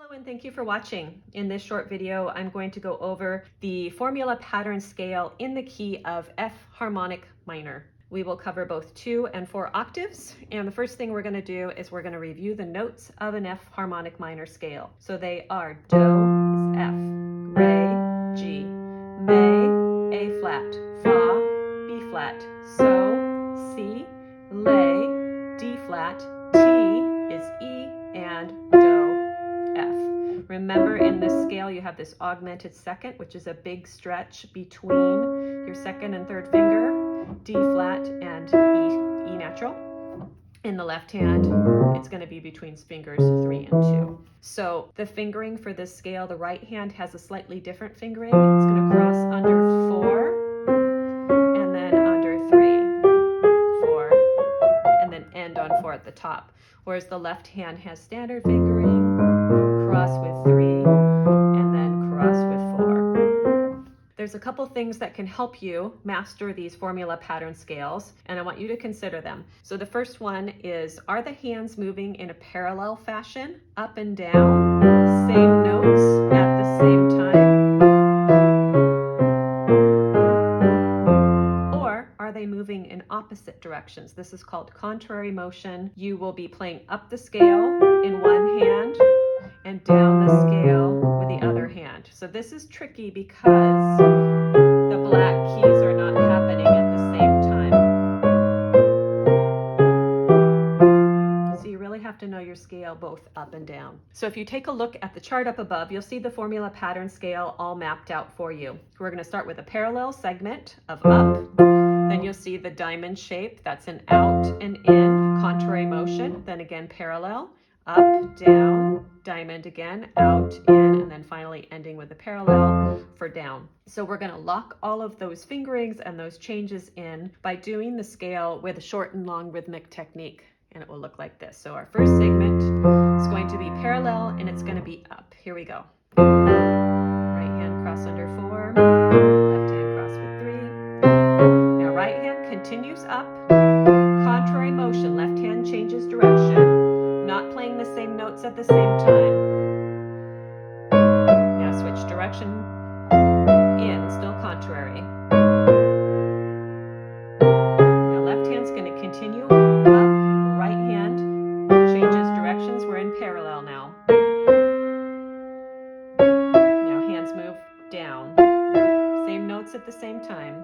Hello and thank you for watching. In this short video, I'm going to go over the formula pattern scale in the key of F Harmonic Minor. We will cover both 2 and 4 octaves, and the first thing we're going to do is we're going to review the notes of an F Harmonic Minor scale. So they are Do is F, Re, G, Me, A flat, Fa, B flat, So, C, Le, D flat, T is E, and Do, F. Remember, in this scale you have this augmented second, which is a big stretch between your second and third finger, D flat and E natural. In the left hand, it's going to be between fingers 3 and 2. So the fingering for this scale, the right hand has a slightly different fingering. It's going to cross under 4 and then under 3, 4, and then end on 4 at the top. Whereas the left hand has standard fingering, cross with 3, and then cross with 4. There's a couple things that can help you master these formula pattern scales, and I want you to consider them. So the first one is, are the hands moving in a parallel fashion, up and down, same notes at the same time? Or are they moving in opposite directions? This is called contrary motion. You will be playing up the scale in one hand and down the scale with the other hand. So this is tricky because the black keys are not happening at the same time. So you really have to know your scale both up and down. So if you take a look at the chart up above, you'll see the formula pattern scale all mapped out for you. We're going to start with a parallel segment of up. Then you'll see the diamond shape, that's an out and in, contrary motion, then again parallel, up, down, diamond again, out, in, and then finally ending with a parallel for down. So we're going to lock all of those fingerings and those changes in by doing the scale with a short and long rhythmic technique, and it will look like this. So our first segment is going to be parallel and it's going to be up. Here we go. Right hand cross under 4, left hand cross with 3. Now right hand continues up, contrary motion, left hand changes direction, not playing the same notes at the same time. Now switch direction, in, still contrary. Now left hand's going to continue up, right hand changes directions, we're in parallel now. Now hands move down, same notes at the same time.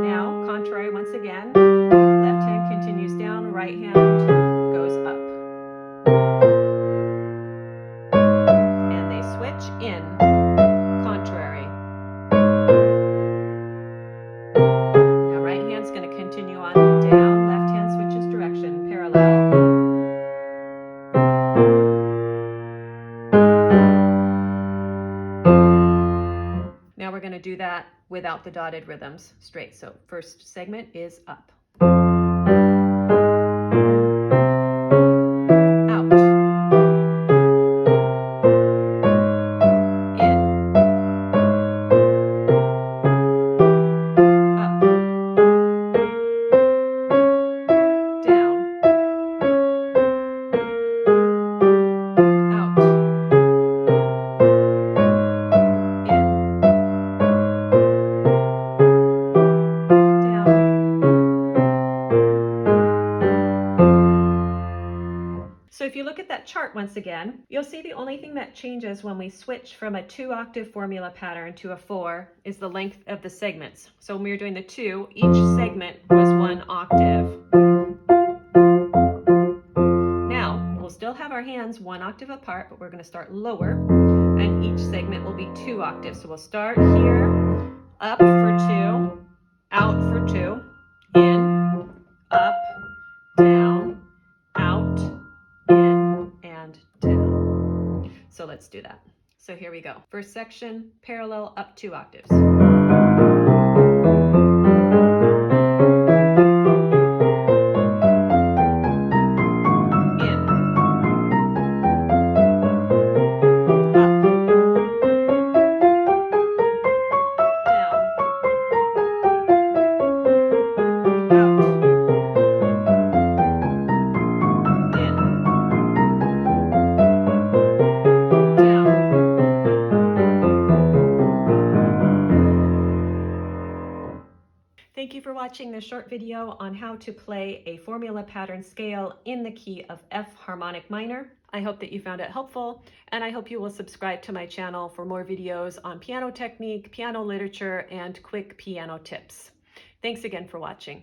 Now contrary once again, left hand continues down, right hand goes up. And they switch in, contrary. Now right hand's going to continue on down, left hand switches direction, parallel. Now we're going to do that without the dotted rhythms, straight. So first segment is up. So if you look at that chart once again, you'll see the only thing that changes when we switch from a 2-octave formula pattern to a 4 is the length of the segments. So when we were doing the 2, each segment was 1 octave. Now, we'll still have our hands 1 octave apart, but we're going to start lower, and each segment will be 2 octaves. So we'll start here, up for 2, out for 2, in, up, down, out, in, and down. So let's do that. So here we go. First section, parallel, up 2 octaves. watching this short video on how to play a formula pattern scale in the key of F Harmonic Minor. I hope that you found it helpful, and I hope you will subscribe to my channel for more videos on piano technique, piano literature, and quick piano tips. Thanks again for watching.